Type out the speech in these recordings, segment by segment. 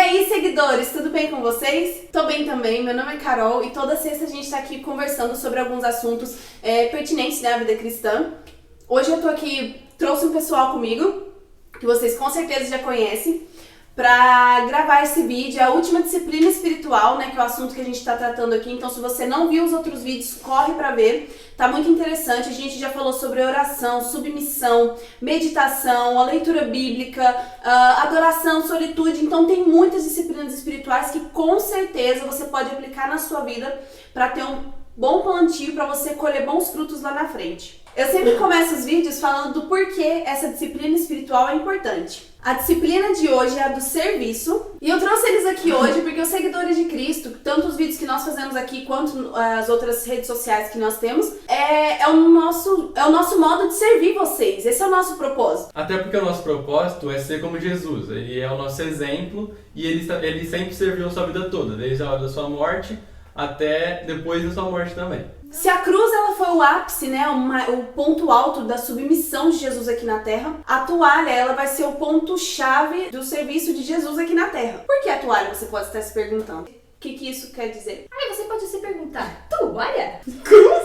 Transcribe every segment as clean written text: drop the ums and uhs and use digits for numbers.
aí, seguidores, tudo bem com vocês? Tô bem também, meu nome é Carol e toda sexta a gente tá aqui conversando sobre alguns assuntos pertinentes à vida cristã. Hoje eu tô aqui, trouxe um pessoal comigo, que vocês com certeza já conhecem, pra gravar esse vídeo, a última disciplina espiritual, né, que é o assunto que a gente tá tratando aqui. Então, se você não viu os outros vídeos, corre pra ver, tá muito interessante. A gente já falou sobre oração, submissão, meditação, a leitura bíblica, adoração, solitude. Então, tem muitas disciplinas espirituais que com certeza você pode aplicar na sua vida pra ter um bom plantio, pra você colher bons frutos lá na frente. Eu sempre começo os vídeos falando do porquê essa disciplina espiritual é importante. A disciplina de hoje é a do serviço, e eu trouxe eles aqui hoje porque os seguidores de Cristo, tanto os vídeos que nós fazemos aqui quanto as outras redes sociais que nós temos, é o nosso modo de servir vocês. Esse é o nosso propósito. Até porque o nosso propósito é ser como Jesus. Ele é o nosso exemplo e ele sempre serviu a sua vida toda, desde a hora da sua morte até depois da sua morte também. Se a cruz ela foi o ápice, né, o ponto alto da submissão de Jesus aqui na Terra, a toalha ela vai ser o ponto-chave do serviço de Jesus aqui na Terra. Por que a toalha? Você pode estar se perguntando. O que isso quer dizer? Você pode se perguntar, toalha? Cruz?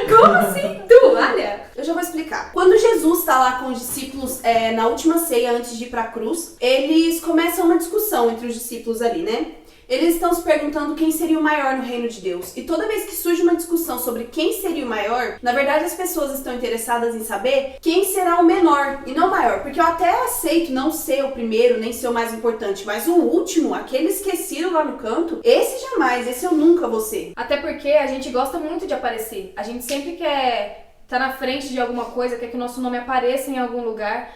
Como assim, toalha? Eu já vou explicar. Quando Jesus está lá com os discípulos na última ceia antes de ir para a cruz, eles começam uma discussão entre os discípulos ali, né? Eles estão se perguntando quem seria o maior no reino de Deus. E toda vez que surge uma discussão sobre quem seria o maior, na verdade as pessoas estão interessadas em saber quem será o menor e não o maior. Porque eu até aceito não ser o primeiro, nem ser o mais importante, mas o último, aquele esquecido lá no canto, esse jamais, esse eu nunca vou ser. Até porque a gente gosta muito de aparecer. A gente sempre quer estar na frente de alguma coisa, quer que o nosso nome apareça em algum lugar.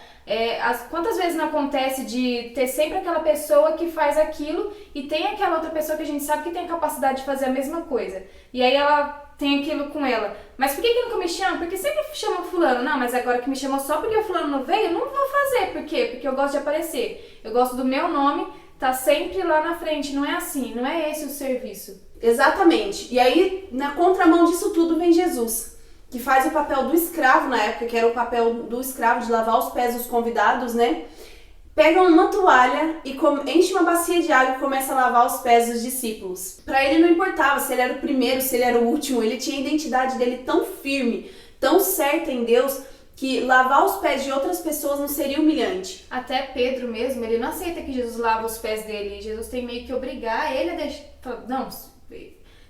Quantas vezes não acontece de ter sempre aquela pessoa que faz aquilo e tem aquela outra pessoa que a gente sabe que tem a capacidade de fazer a mesma coisa. E aí ela tem aquilo com ela. Mas por que nunca me chama? Porque sempre chama o fulano. Não, mas agora que me chamou só porque o fulano não veio, eu não vou fazer. Por quê? Porque eu gosto de aparecer. Eu gosto do meu nome, tá sempre lá na frente. Não é assim, não é esse o serviço. Exatamente. E aí, na contramão disso tudo, vem Jesus, que faz o papel do escravo na época, que era o papel do escravo de lavar os pés dos convidados, né? Pega uma toalha e enche uma bacia de água e começa a lavar os pés dos discípulos. Pra ele não importava se ele era o primeiro, se ele era o último, ele tinha a identidade dele tão firme, tão certa em Deus, que lavar os pés de outras pessoas não seria humilhante. Até Pedro mesmo, ele não aceita que Jesus lava os pés dele. Jesus tem meio que obrigar ele a deixar... Não,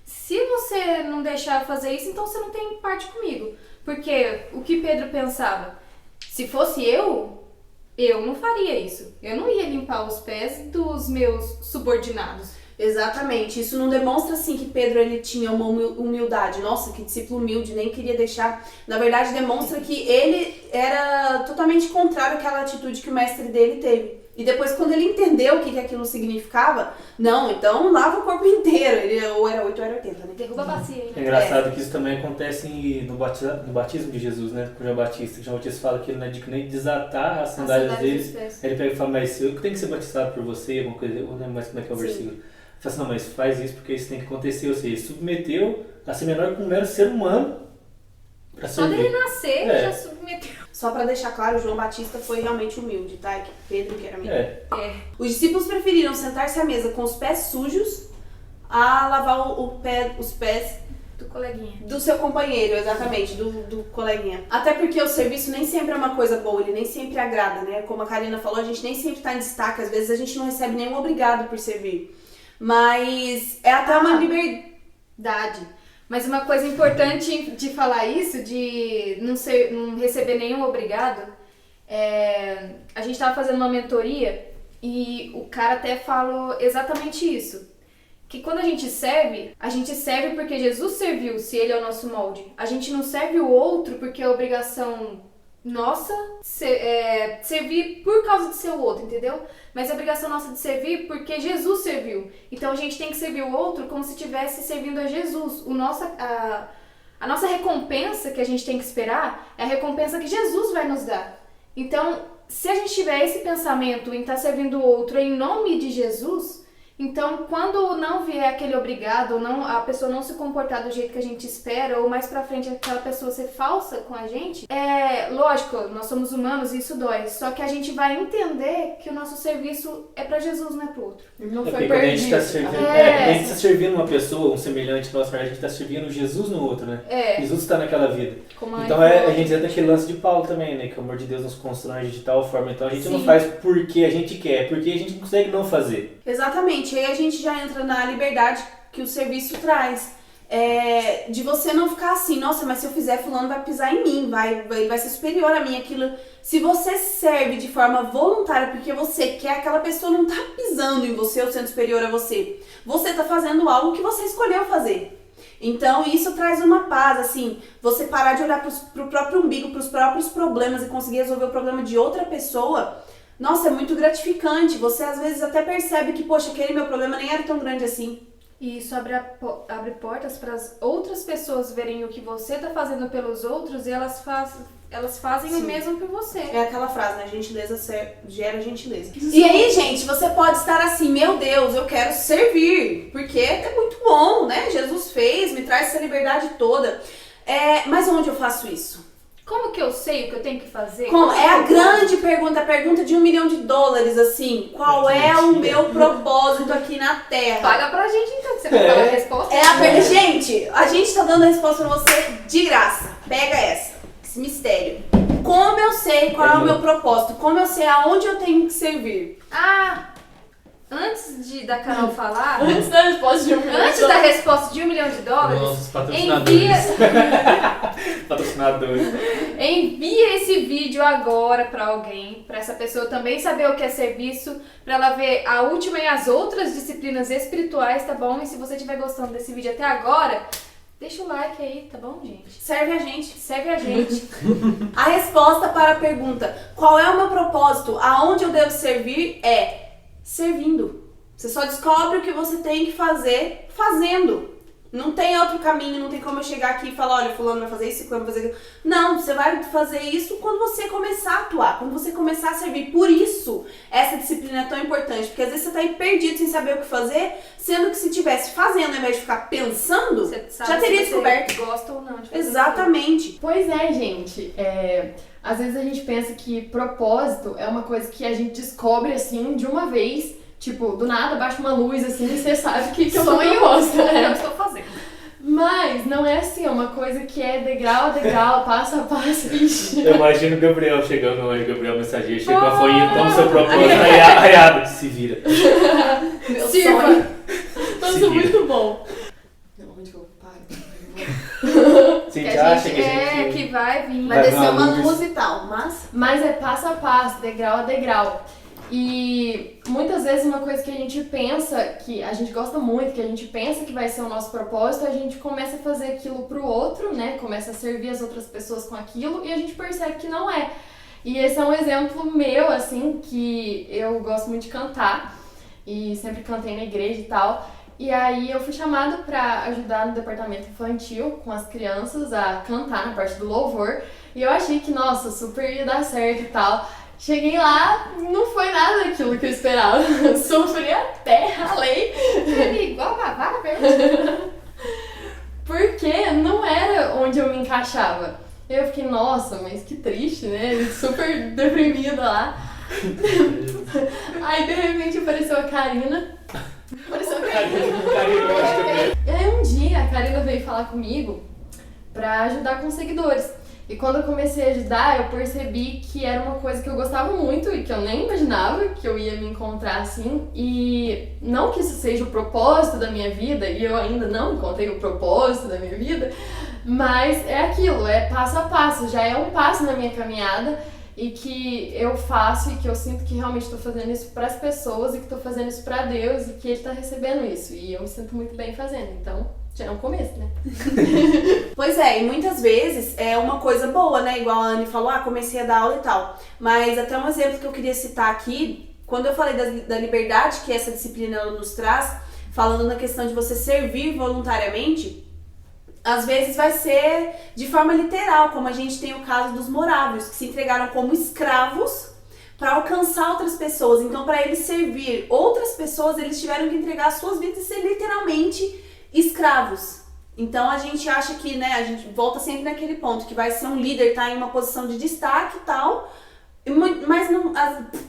se você não deixar fazer isso, então você não tem parte comigo. Porque o que Pedro pensava? Se fosse eu não faria isso. Eu não ia limpar os pés dos meus subordinados. Exatamente. Isso não demonstra, assim, que Pedro ele tinha uma humildade. Nossa, que discípulo humilde, nem queria deixar. Na verdade, demonstra que ele era totalmente contrário àquela atitude que o mestre dele teve. E depois, quando ele entendeu o que aquilo significava, não, então lava o corpo inteiro. Ele ou era 8 ou era 80, né? Derruba a bacia aí. É engraçado que isso também acontece no batismo de Jesus, né? Com o João Batista. O João Batista fala que ele não é digno nem de desatar as sandálias dele. Aí ele pega e fala, mas eu tenho que ser batizado por você, alguma coisa, eu não lembro mais como é que é o versículo. Ele fala assim, não, mas faz isso porque isso tem que acontecer. Ou seja, ele submeteu a ser menor que um mero ser humano para servir. Só dele nascer, já submeteu. Só pra deixar claro, o João Batista foi realmente humilde, tá? É que Pedro que era menino. Os discípulos preferiram sentar-se à mesa com os pés sujos a lavar os pés do coleguinha. Do seu companheiro, exatamente, do coleguinha. Até porque o serviço nem sempre é uma coisa boa, ele nem sempre agrada, né? Como a Karina falou, a gente nem sempre tá em destaque, às vezes a gente não recebe nenhum obrigado por servir. Mas é até uma liberdade. Mas uma coisa importante de falar isso, de não receber nenhum obrigado, a gente estava fazendo uma mentoria e o cara até falou exatamente isso. Que quando a gente serve porque Jesus serviu, se ele é o nosso molde. A gente não serve o outro porque é obrigação nossa servir por causa de ser o outro, entendeu? Mas é obrigação nossa de servir porque Jesus serviu. Então a gente tem que servir o outro como se estivesse servindo a Jesus. A nossa recompensa que a gente tem que esperar é a recompensa que Jesus vai nos dar. Então, se a gente tiver esse pensamento em estar servindo o outro em nome de Jesus, Então, quando não vier aquele obrigado, ou não, a pessoa não se comportar do jeito que a gente espera, ou mais pra frente aquela pessoa ser falsa com a gente, lógico, nós somos humanos e isso dói. Só que a gente vai entender que o nosso serviço é pra Jesus, não é pro outro. Não foi quando a gente perdido. a gente tá servindo uma pessoa, um semelhante nosso, a gente tá servindo Jesus no outro, né? Jesus está naquela vida. Então a gente entra naquele lance de Paulo também, né? Que o amor de Deus nos constrange de tal forma. Então a gente não faz porque a gente quer, porque a gente não consegue não fazer. Exatamente. E aí a gente já entra na liberdade que o serviço traz. De você não ficar assim, nossa, mas se eu fizer, fulano vai pisar em mim, ele vai ser superior a mim, aquilo. Se você serve de forma voluntária porque você quer, aquela pessoa não tá pisando em você ou sendo superior a você. Você tá fazendo algo que você escolheu fazer. Então isso traz uma paz, assim, você parar de olhar pro próprio umbigo, pros próprios problemas e conseguir resolver o problema de outra pessoa. Nossa, é muito gratificante. Você às vezes até percebe que, poxa, aquele meu problema nem era tão grande assim. E isso abre portas para as outras pessoas verem o que você tá fazendo pelos outros e elas fazem o mesmo por você. É aquela frase, né? Gentileza gera gentileza. E aí, gente, você pode estar assim, meu Deus, eu quero servir, porque é muito bom, né? Jesus fez, me traz essa liberdade toda. Mas onde eu faço isso? Como que eu sei o que eu tenho que fazer? É a grande pergunta, a pergunta de $1 milhão, assim. Qual é o meu propósito aqui na Terra? Paga pra gente então, que você vai falar a resposta. Gente, a gente tá dando a resposta pra você de graça. Pega esse mistério. Como eu sei qual é o meu propósito? Como eu sei aonde eu tenho que servir? Antes da Carol falar... Antes da resposta de $1 milhão. Antes da resposta de $1 milhão, Nossos patrocinadores. Patrocinadores. Envia esse vídeo agora pra alguém, pra essa pessoa também saber o que é serviço, pra ela ver a última e as outras disciplinas espirituais, tá bom? E se você estiver gostando desse vídeo até agora, deixa o like aí, tá bom, gente? Serve a gente. Segue a gente. A resposta para a pergunta, qual é o meu propósito? Aonde eu devo servir é servindo. Você só descobre o que você tem que fazer fazendo. Não tem outro caminho, não tem como eu chegar aqui e falar, olha, fulano vai fazer isso, fulano vai fazer aquilo. Não, você vai fazer isso quando você começar a atuar, quando você começar a servir. Por isso, essa disciplina é tão importante, porque às vezes você tá aí perdido sem saber o que fazer, sendo que se tivesse fazendo, ao invés de ficar pensando, Você sabe já teria se descoberto. você gosta ou não de fazer Exatamente. Pois é, gente. Às vezes a gente pensa que propósito é uma coisa que a gente descobre assim de uma vez. Tipo, do nada baixa uma luz assim e você sabe que eu tô em rosto. eu estou fazendo. Mas não é assim, é uma coisa que é degrau a degrau, passo a passo, vixe. Eu imagino o Gabriel chegando hoje, Gabriel mensageiro, chega com a folhinha, toma seu propósito, aí abre, se vira. Meu Sirva. sonho. Nossa, muito bom. Onde eu paro? Você Que acha que a gente... que vai vir. Vai descer vir uma luz. luz e tal, mas... Mas é passo a passo, degrau a degrau. E muitas vezes uma coisa que a gente pensa, que a gente gosta muito, que a gente pensa que vai ser o nosso propósito, a gente começa a fazer aquilo pro outro, né? Começa a servir as outras pessoas com aquilo e a gente percebe que não é. E esse é um exemplo meu, assim, que eu gosto muito de cantar e sempre cantei na igreja e tal. E aí eu fui chamada pra ajudar no departamento infantil com as crianças a cantar na parte do louvor. E eu achei que, nossa, super ia dar certo e tal. Cheguei lá, não foi nada daquilo que eu esperava. Sofri até, ralei. Igual a vara verde. Porque não era onde eu me encaixava. Eu fiquei, nossa, mas que triste, né? Super deprimida lá. Aí de repente apareceu a Karina. E aí um dia a Karina veio falar comigo pra ajudar com os seguidores. E quando eu comecei a ajudar, eu percebi que era uma coisa que eu gostava muito e que eu nem imaginava que eu ia me encontrar assim. E não que isso seja o propósito da minha vida, e eu ainda não encontrei o propósito da minha vida, mas é aquilo, é passo a passo, já é um passo na minha caminhada e que eu faço e que eu sinto que realmente estou fazendo isso para as pessoas e que estou fazendo isso para Deus e que Ele está recebendo isso. E eu me sinto muito bem fazendo, então... já é um começo, né? Pois é, e muitas vezes é uma coisa boa, né? Igual a Anne falou, comecei a dar aula e tal. Mas até um exemplo que eu queria citar aqui, quando eu falei da liberdade que essa disciplina ela nos traz, falando na questão de você servir voluntariamente, às vezes vai ser de forma literal, como a gente tem o caso dos morávios, que se entregaram como escravos para alcançar outras pessoas. Então, para eles servir outras pessoas, eles tiveram que entregar as suas vidas e ser literalmente escravos. Então, a gente acha que, né, a gente volta sempre naquele ponto, que vai ser um líder, tá em uma posição de destaque e tal, mas não...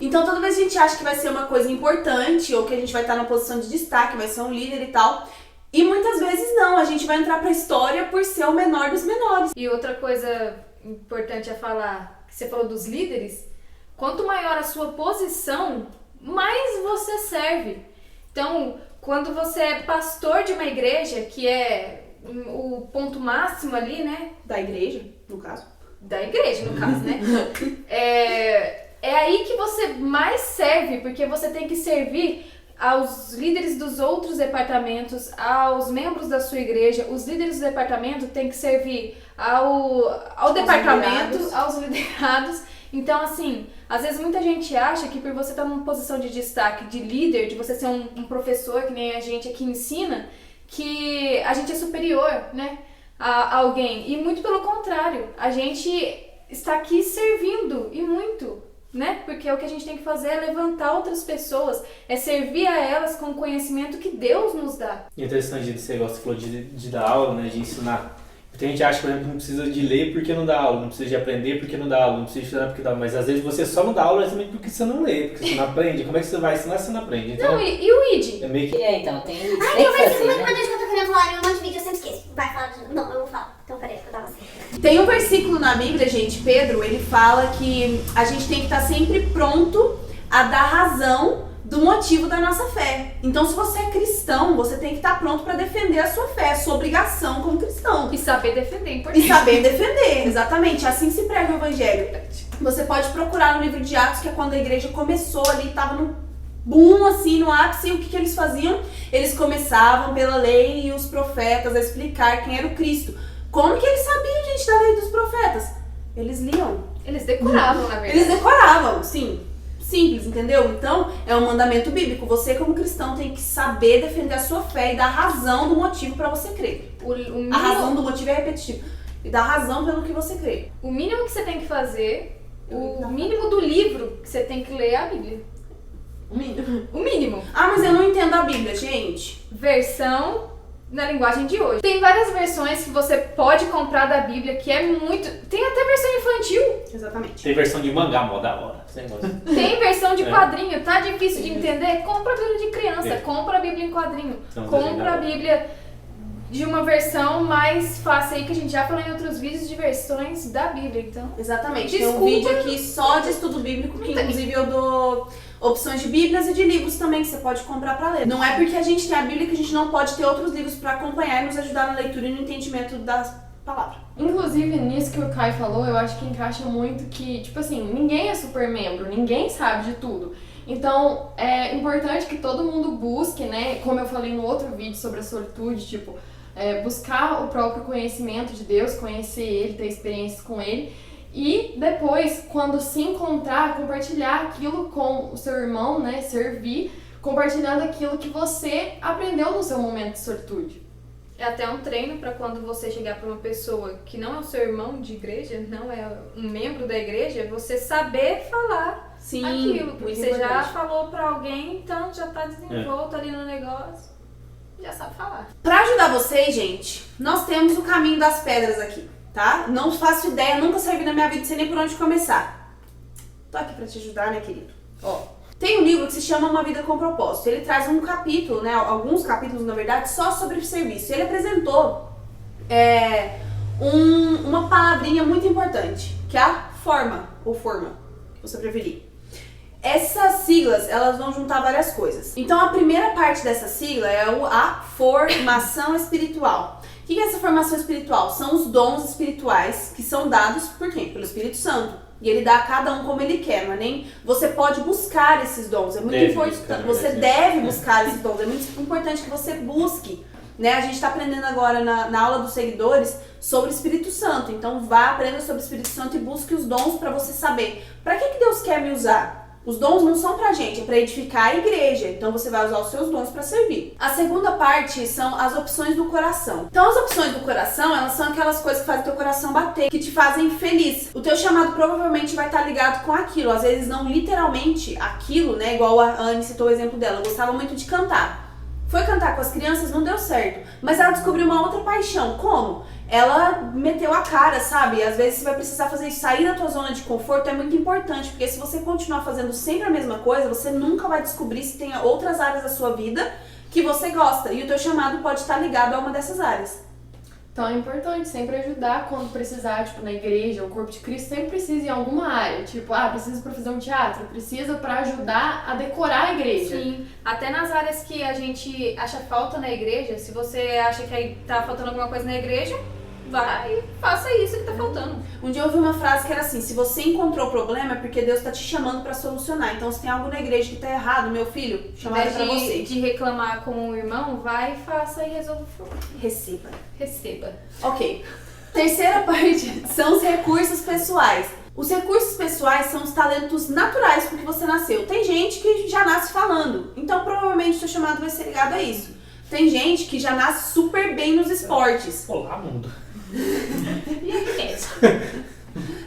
Então, toda vez a gente acha que vai ser uma coisa importante, ou que a gente vai estar numa posição de destaque, vai ser um líder e tal, e muitas vezes não, a gente vai entrar pra história por ser o menor dos menores. E outra coisa importante a falar, que você falou dos líderes, quanto maior a sua posição, mais você serve. Então, quando você é pastor de uma igreja, que é o ponto máximo ali, né? Da igreja, no caso. Da igreja, no caso, né? É aí que você mais serve, porque você tem que servir aos líderes dos outros departamentos, aos membros da sua igreja. Os líderes do departamento têm que servir ao departamento, aos liderados. Então, assim, às vezes muita gente acha que por você estar numa posição de destaque, de líder, de você ser um professor, que nem a gente aqui ensina, que a gente é superior, né, a alguém. E muito pelo contrário, a gente está aqui servindo, e muito, né? Porque o que a gente tem que fazer é levantar outras pessoas, é servir a elas com o conhecimento que Deus nos dá. E é interessante esse negócio que você falou de dar aula, né, de ensinar. Tem gente que acha, por exemplo, que não precisa de ler porque não dá aula, não precisa de aprender porque não dá aula, não precisa de estudar porque dá aula. Mas às vezes você só não dá aula exatamente porque você não lê, porque você não aprende. Como é que você vai ensinar se você não aprende? Então, não, e o ID? É meio que... Então, tem Ai, que tem um versículo fazer, muito né? importante que eu tô querendo falar em um monte de vídeo, eu sempre esqueço. Vai, fala de novo. Não, eu vou falar. Então, peraí, eu tava assim. Tem um versículo na Bíblia, gente, Pedro, ele fala que a gente tem que estar sempre pronto a dar razão do motivo da nossa fé. Então, se você é cristão, você tem que estar pronto para defender a sua fé, a sua obrigação como cristão. E saber defender, importante. E saber defender, exatamente. Assim se prega o evangelho. Você pode procurar no livro de Atos, que é quando a igreja começou ali, estava no boom, assim, no ápice, e o que eles faziam? Eles começavam pela lei e os profetas a explicar quem era o Cristo. Como que eles sabiam, gente, da lei dos profetas? Eles liam. Eles decoravam, na verdade. Eles decoravam, sim. Simples, entendeu? Então, é um mandamento bíblico. Você, como cristão, tem que saber defender a sua fé e dar razão do motivo para você crer. A razão do motivo é repetitivo. E dar razão pelo que você crê. O mínimo que você tem que fazer, o mínimo do livro que você tem que ler é a Bíblia. O mínimo. O mínimo. Ah, mas eu não entendo a Bíblia, gente. Versão na linguagem de hoje. Tem várias versões que você pode comprar da Bíblia, que é muito... Tem até versão infantil. Exatamente. Tem versão de mangá, mó da hora. Sem gosto. Tem versão de quadrinho. Tá difícil de entender? Compra a Bíblia de criança. É. Compra a Bíblia em quadrinho. Então, Compra a Bíblia de uma versão mais fácil aí, que a gente já falou em outros vídeos de versões da Bíblia, então... Exatamente. Desculpa. Tem um vídeo aqui só de estudo bíblico, que inclusive eu dou opções de bíblias e de livros também, que você pode comprar pra ler. Não é porque a gente tem a Bíblia que a gente não pode ter outros livros pra acompanhar e nos ajudar na leitura e no entendimento da palavra. Inclusive, nisso que o Caio falou, eu acho que encaixa muito que, tipo assim, ninguém é super membro, ninguém sabe de tudo. Então, é importante que todo mundo busque, né, como eu falei no outro vídeo sobre a solitude, tipo, buscar o próprio conhecimento de Deus, conhecer Ele, ter experiências com Ele. E depois, quando se encontrar, compartilhar aquilo com o seu irmão, né, servir, compartilhando aquilo que você aprendeu no seu momento de solitude. É até um treino para quando você chegar para uma pessoa que não é o seu irmão de igreja, não é um membro da igreja, você saber falar Sim, aquilo. Porque muito você já importante. falou para alguém, então já tá desenvolto ali no negócio, já sabe falar. Pra ajudar vocês, gente, nós temos o caminho das pedras aqui, tá? Não faço ideia, nunca servi na minha vida, não sei nem por onde começar. Tô aqui pra te ajudar, né, querido? Ó, tem um livro que se chama Uma Vida com Propósito. Ele traz um capítulo, né, alguns capítulos, na verdade, só sobre serviço. Ele apresentou uma palavrinha muito importante, que é a forma, ou forma, se você preferir. Essas siglas, elas vão juntar várias coisas. Então, a primeira parte dessa sigla é a formação espiritual. O que é essa formação espiritual? São os dons espirituais que são dados por quem? Pelo Espírito Santo. E ele dá a cada um como ele quer, mas nem você pode buscar esses dons. É muito importante. Você deve buscar esses dons. É muito importante que você busque. Né? A gente está aprendendo agora na aula dos seguidores sobre o Espírito Santo. Então, vá, aprenda sobre o Espírito Santo e busque os dons para você saber. Para que Deus quer me usar? Os dons não são pra gente, é pra edificar a igreja. Então você vai usar os seus dons pra servir. A segunda parte são as opções do coração. Então as opções do coração, elas são aquelas coisas que fazem teu coração bater, que te fazem feliz. O teu chamado provavelmente vai estar ligado com aquilo. Às vezes não literalmente aquilo, né? Igual a Anne citou o exemplo dela. Gostava muito de cantar. Foi cantar com as crianças, não deu certo. Mas ela descobriu uma outra paixão. Como? Ela meteu a cara, sabe? Às vezes você vai precisar fazer isso. Sair da tua zona de conforto é muito importante, porque se você continuar fazendo sempre a mesma coisa, você nunca vai descobrir se tem outras áreas da sua vida que você gosta. E o teu chamado pode estar ligado a uma dessas áreas. Então é importante sempre ajudar quando precisar, tipo, na igreja, o corpo de Cristo sempre precisa em alguma área. Tipo, precisa pra fazer um teatro, precisa pra ajudar a decorar a igreja. Sim, até nas áreas que a gente acha falta na igreja, se você acha que tá faltando alguma coisa na igreja, vai e faça isso que tá faltando. Um dia eu ouvi uma frase que era assim: se você encontrou o problema é porque Deus tá te chamando pra solucionar. Então se tem algo na igreja que tá errado, meu filho, chamado pra você. De reclamar com o irmão, vai, faça e resolva o problema. Receba. Ok. Terceira parte são os recursos pessoais. Os recursos pessoais são os talentos naturais porque você nasceu. Tem gente que já nasce falando, então provavelmente o seu chamado vai ser ligado a isso. Tem gente que já nasce super bem nos esportes. Olá, mundo. E aí mesmo.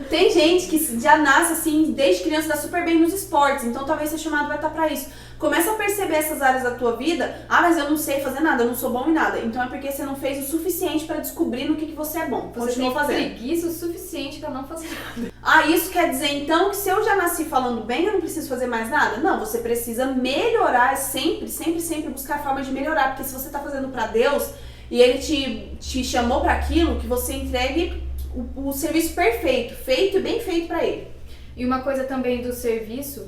Tem gente que já nasce assim, desde criança, dá super bem nos esportes, então talvez seu chamado vai estar pra isso. Começa a perceber essas áreas da tua vida. Mas eu não sei fazer nada, eu não sou bom em nada. Então é porque você não fez o suficiente pra descobrir no que você é bom. Você continua tem fazendo. preguiça o suficiente pra não fazer nada. Isso quer dizer então que se eu já nasci falando bem, eu não preciso fazer mais nada? Não, você precisa melhorar, sempre buscar forma de melhorar. Porque se você tá fazendo pra Deus e Ele te chamou pra aquilo, que você entregue o serviço perfeito, feito e bem feito pra Ele. E uma coisa também do serviço,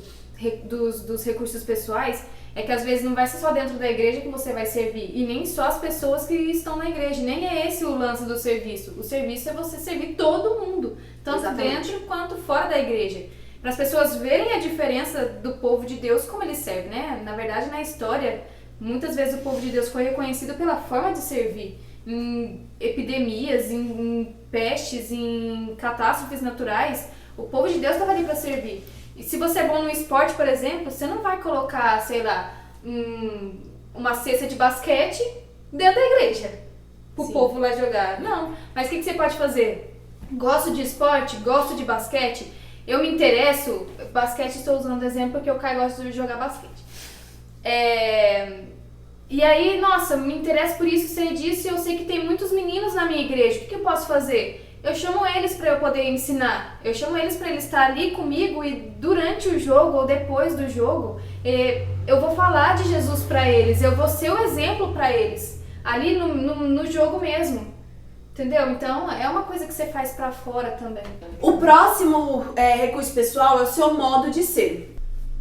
dos recursos pessoais, é que às vezes não vai ser só dentro da igreja que você vai servir, e nem só as pessoas que estão na igreja, nem é esse o lance do serviço. O serviço é você servir todo mundo, tanto Exatamente. dentro quanto fora da igreja. Para as pessoas verem a diferença do povo de Deus, como ele serve, né? Na verdade, na história, muitas vezes o povo de Deus foi reconhecido pela forma de servir. Em epidemias, em pestes, em catástrofes naturais, o povo de Deus estava ali para servir. E se você é bom no esporte, por exemplo, você não vai colocar, sei lá, uma cesta de basquete dentro da igreja pro povo lá jogar. Não. Mas o que você pode fazer? Gosto de esporte, gosto de basquete, eu me interesso. Basquete, estou usando o exemplo porque o Caio gosta de jogar basquete. E aí, nossa, me interesso por isso, sei disso, e eu sei que tem muitos meninos na minha igreja. O que eu posso fazer? Eu chamo eles para eu poder ensinar. Eu chamo eles para eles estar ali comigo, e durante o jogo ou depois do jogo, eu vou falar de Jesus para eles. Eu vou ser o exemplo para eles. Ali no jogo mesmo. Entendeu? Então, é uma coisa que você faz para fora também. O próximo recurso pessoal é o seu modo de ser.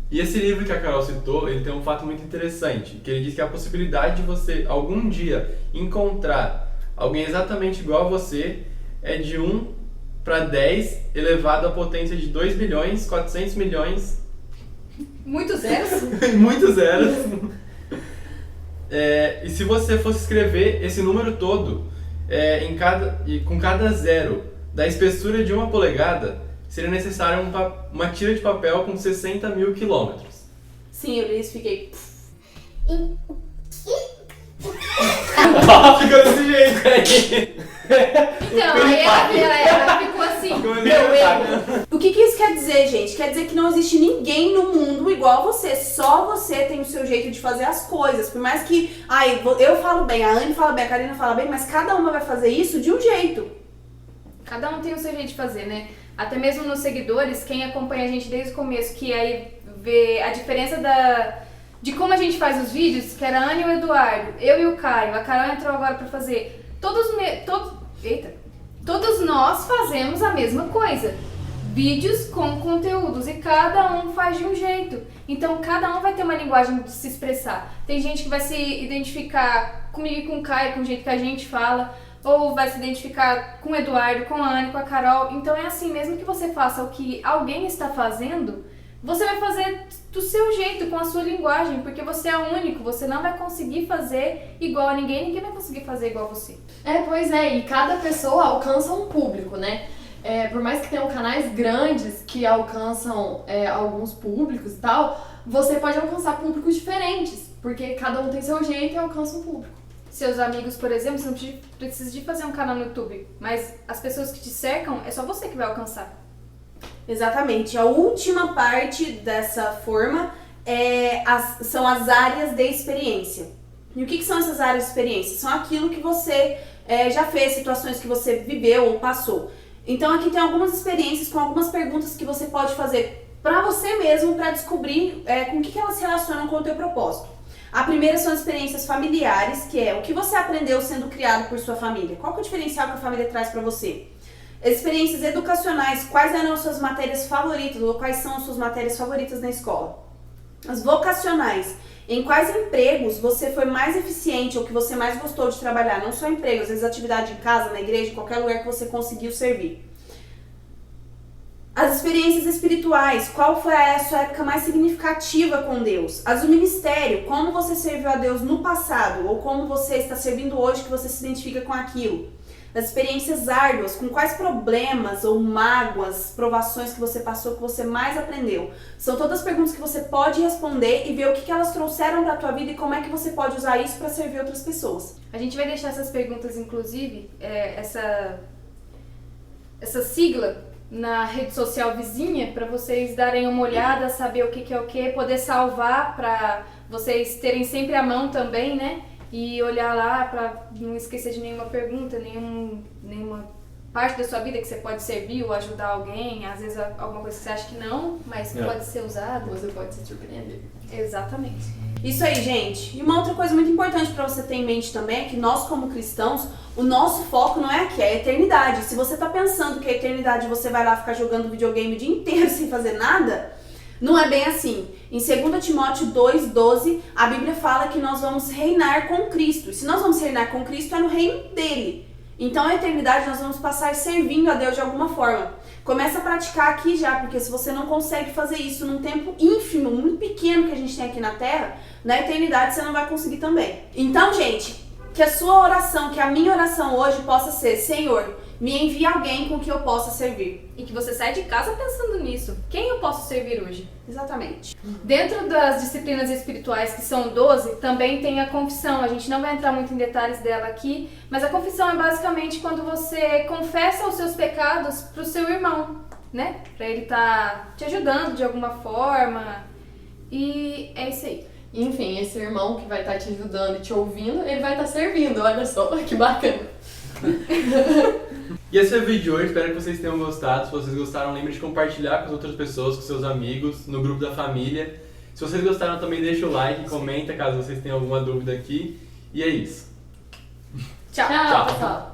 E esse livro que a Carol citou, ele tem um fato muito interessante, que ele diz que a possibilidade de você algum dia encontrar alguém exatamente igual a você é de 1 para 10 elevado à potência de 2 bilhões, 400 milhões... Muitos zeros? Muitos zeros. E se você fosse escrever esse número todo, com cada zero da espessura de 1 polegada, seria necessário uma tira de papel com 60 mil quilômetros. Sim, eu li isso e fiquei... Ficou desse jeito aí. Então, aí ela ficou assim. O que isso quer dizer, gente? Quer dizer que não existe ninguém no mundo igual a você. Só você tem o seu jeito de fazer as coisas. Por mais que eu falo bem, a Anne fala bem, a Karina fala bem, mas cada uma vai fazer isso de um jeito. Cada um tem o seu jeito de fazer, né? Até mesmo nos seguidores, quem acompanha a gente desde o começo, que aí vê a diferença de como a gente faz os vídeos, que era a Anne e o Eduardo, eu e o Caio, a Carol entrou agora pra fazer. Todos nós fazemos a mesma coisa. Vídeos com conteúdos, e cada um faz de um jeito. Então cada um vai ter uma linguagem de se expressar. Tem gente que vai se identificar comigo e com o Caio, com o jeito que a gente fala, ou vai se identificar com o Eduardo, com a Anne, com a Carol. Então é assim, mesmo que você faça o que alguém está fazendo, você vai fazer do seu jeito, com a sua linguagem, porque você é único, você não vai conseguir fazer igual a ninguém vai conseguir fazer igual a você. Pois é, e cada pessoa alcança um público, né? por mais que tenham canais grandes que alcançam alguns públicos e tal, você pode alcançar públicos diferentes, porque cada um tem seu jeito e alcança um público. Seus amigos, por exemplo, você não precisa de fazer um canal no YouTube, mas as pessoas que te cercam, é só você que vai alcançar. Exatamente. A última parte dessa forma são as áreas de experiência. E o que são essas áreas de experiência? São aquilo que você já fez, situações que você viveu ou passou. Então aqui tem algumas experiências com algumas perguntas que você pode fazer para você mesmo, para descobrir com o que elas se relacionam com o teu propósito. A primeira são as experiências familiares, que é o que você aprendeu sendo criado por sua família. Qual que é o diferencial que a família traz para você? Experiências educacionais, quais eram as suas matérias favoritas ou quais são as suas matérias favoritas na escola? As vocacionais, em quais empregos você foi mais eficiente ou que você mais gostou de trabalhar? Não só emprego, às vezes atividade em casa, na igreja, em qualquer lugar que você conseguiu servir. As experiências espirituais, qual foi a sua época mais significativa com Deus? As do ministério, como você serviu a Deus no passado ou como você está servindo hoje que você se identifica com aquilo? As experiências árduas, com quais problemas ou mágoas, provações que você passou, que você mais aprendeu? São todas perguntas que você pode responder e ver o que elas trouxeram para a tua vida e como é que você pode usar isso para servir outras pessoas. A gente vai deixar essas perguntas, inclusive, essa sigla na rede social vizinha para vocês darem uma olhada, saber o que é o que, poder salvar para vocês terem sempre à mão também, né? E olhar lá para não esquecer de nenhuma pergunta, nenhuma parte da sua vida que você pode servir ou ajudar alguém. Às vezes alguma coisa que você acha que não, mas pode ser usada. Você pode se surpreender. Exatamente. Isso aí, gente. E uma outra coisa muito importante para você ter em mente também é que nós, como cristãos, o nosso foco não é aqui, é a eternidade. Se você tá pensando que a eternidade você vai lá ficar jogando videogame o dia inteiro sem fazer nada, não é bem assim. Em 2 Timóteo 2,12, a Bíblia fala que nós vamos reinar com Cristo. E se nós vamos reinar com Cristo, é no reino dele. Então, a eternidade nós vamos passar servindo a Deus de alguma forma. Começa a praticar aqui já, porque se você não consegue fazer isso num tempo ínfimo, muito pequeno que a gente tem aqui na Terra, na eternidade você não vai conseguir também. Então, gente, que a sua oração, que a minha oração hoje possa ser: Senhor, me envia alguém com que eu possa servir. E que você saia de casa pensando nisso. Quem eu posso servir hoje? Exatamente. Dentro das disciplinas espirituais, que são 12, também tem a confissão. A gente não vai entrar muito em detalhes dela aqui, mas a confissão é basicamente quando você confessa os seus pecados pro seu irmão, né? Pra ele estar te ajudando de alguma forma. E é isso aí. Enfim, esse irmão que vai estar te ajudando e te ouvindo, ele vai estar servindo. Olha só, que bacana. E esse foi o vídeo de hoje, espero que vocês tenham gostado. Se vocês gostaram, lembre de compartilhar com as outras pessoas, com seus amigos, no grupo da família. Se vocês gostaram, também deixa o like, comenta caso vocês tenham alguma dúvida aqui. E é isso. Tchau, pessoal.